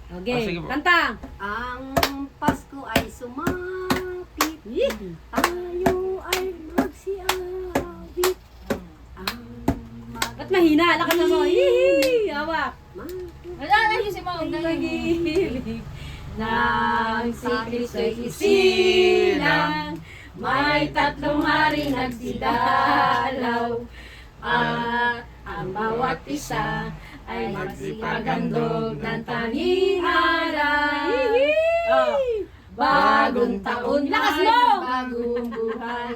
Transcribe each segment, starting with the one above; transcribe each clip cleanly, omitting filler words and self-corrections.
Okay, sige po. kanta. Ang Pasko ay sumapit, tayo ay magsiawit. Ang Ba't mahina? Lakas na mo. Hihi! Hawak. Wala, ayusin mo. Pag-ibig ng si Kristo'y isilang, may 3 hari nagsidalaw, at ang bawat isa ay magsipaghandog ng tanging araw. Bagong taon Lakas ay mo! bagong buhay,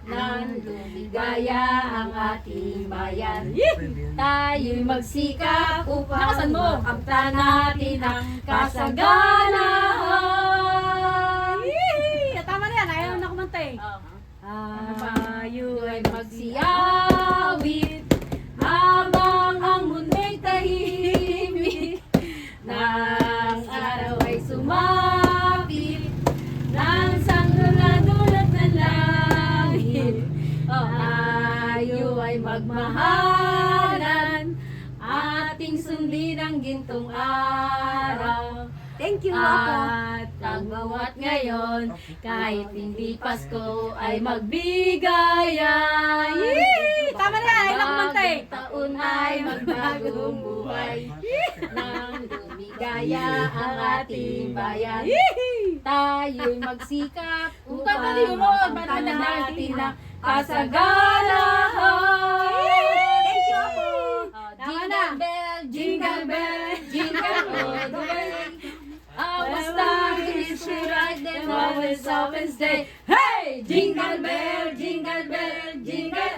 nang lumigaya ang ating bayan. Tayo'y magsikap upang Lakasan mo! makamtan natin ang kasaganahan. Tama na yan, ayaw na kumanta eh. Tayo ay magsiyawit habang ang mundo'y tahimik, nang araw ay sumapit, nang sanggol-dulot ng langit. Tayo ay magmahalan, ating sundin ang gintong araw. Thank you, Apo. At ang bawat ngayon, kahit hindi Pasko, ay magbigayan. Tama na, ay nakumanta eh. Taon ay magbagong buhay, nang lumigaya ang ating bayan. Tayo'y magsikap upang makamtan natin ang kasaganahan. Thank you, Apo. Jingle bell, jingle bell, jingle all the way. Our star is to ride them always open stay. Hey! Jingle bell, jingle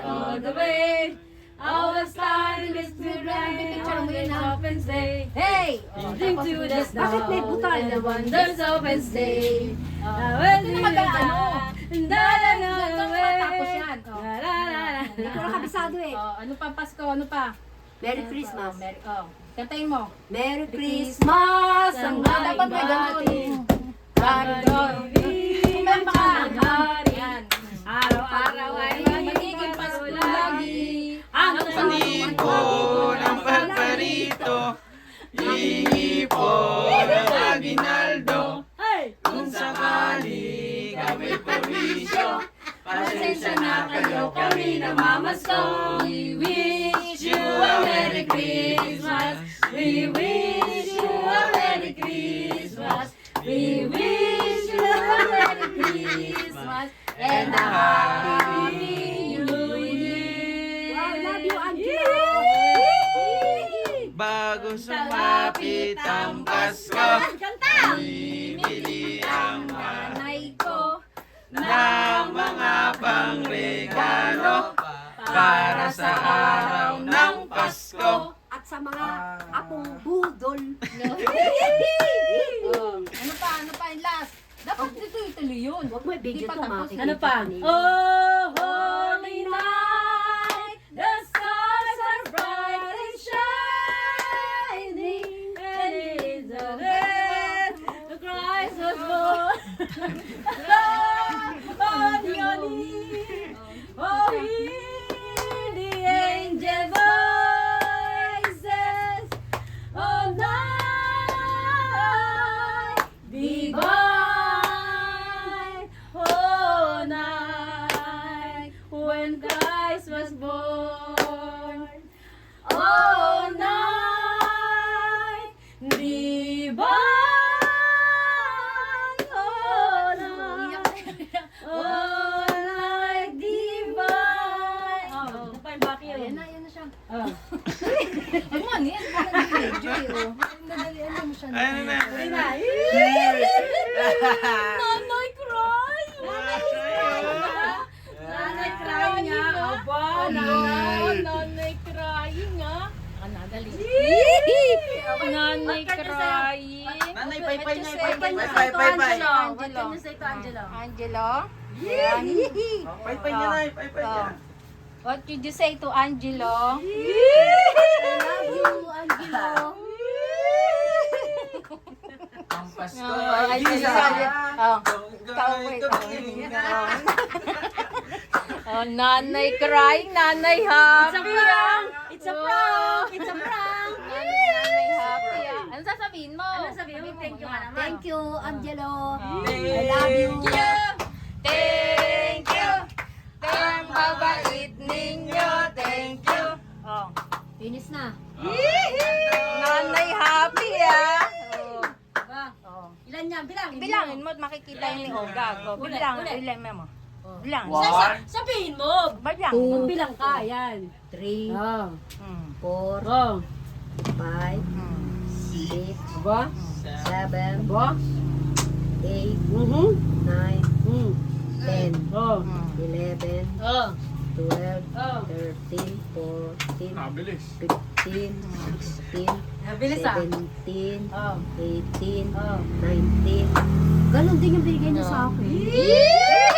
all the way. Our star is to ride them always open stay. Hey! Sing to the star. Bakit may butal? The wonders open stay. Hindi na mag-ano. Matapos yan. Hindi ko na kabisado eh. Ano pa, Pasko? Ano pa? Merry Christmas. Kantayin mo. Merry Christmas ang Dapat may ating ganun. Yan. Araw-araw ay magiging Pasko lagi. Ang Panito ng pagparito, iipo ng aginaldo. Hey! Kung sakali kami perwisyo, pasensya na kayo kami namamasko. We wish you a Merry Christmas. We wish you a Merry Christmas. We wish you a Merry Christmas and a Happy New Year. Wow, love you, Angela. Bago sumapit ang Pasko, Kanta! bibili ang Nanay ko ng mga pangregalo para sa araw ng Pasko. At sa mga apong budol. Ano pa? Ano pa? Yung last. Dapat dito ituloy yun. Huwag mo i-video Di pa to, tapos. makikita Ano pa? ko nila. Oh, holy night, the stars are bright and shining, and it is the day the Christ was born. Oh, the olive, oh, hear the angel voices, oh, night divine, oh, night when Christ was born. Oh, night divine, oh, night, oh, night divine. Oh, ano pa yung baki yun? Ayan na siya. Oh. Huwag mo, ano yan? Medyo eh. Nadalian mo siya. Ano na? Ayun na. Nanay cry! Nanay cry nga. Aba, nanay. Nanay crying nga. Nadali. Nanay crying. Nanay, pay-pay na, What pay-pay. can you Pay-pay. say to Angelo? Angelo? Pay-pay niya na, pay-pay niya. What did you say to Angelo? I love you, Angelo. Ang Pasko Ay, ay Angelo. isa. Oh. Gawin Ikaw, wait. Oh, nanay crying, nanay happy. It's a prank! It's a prank! It's a prank! Nanay happy ah. Ano sasabihin mo? sabi mo? Thank you ka naman. Thank you, Angelo. Thank I love you. Thank you. Ang babait ninyo. Thank you. Oh. Finish na. Nanay happy ah. Diba? Ilan yan? Bilangin. Bilangin mo at makikita yung ni Olga. Bilangin mo. Bilangin. One. Sabihin mo. Bilangin. Bilang ka, yan. 3, 4, 5, 6, 7, 8, 9, 10, 11, 12, 13, 14, 15, 16, 17, 18, 19. Ganon din yung binigay niya sa akin.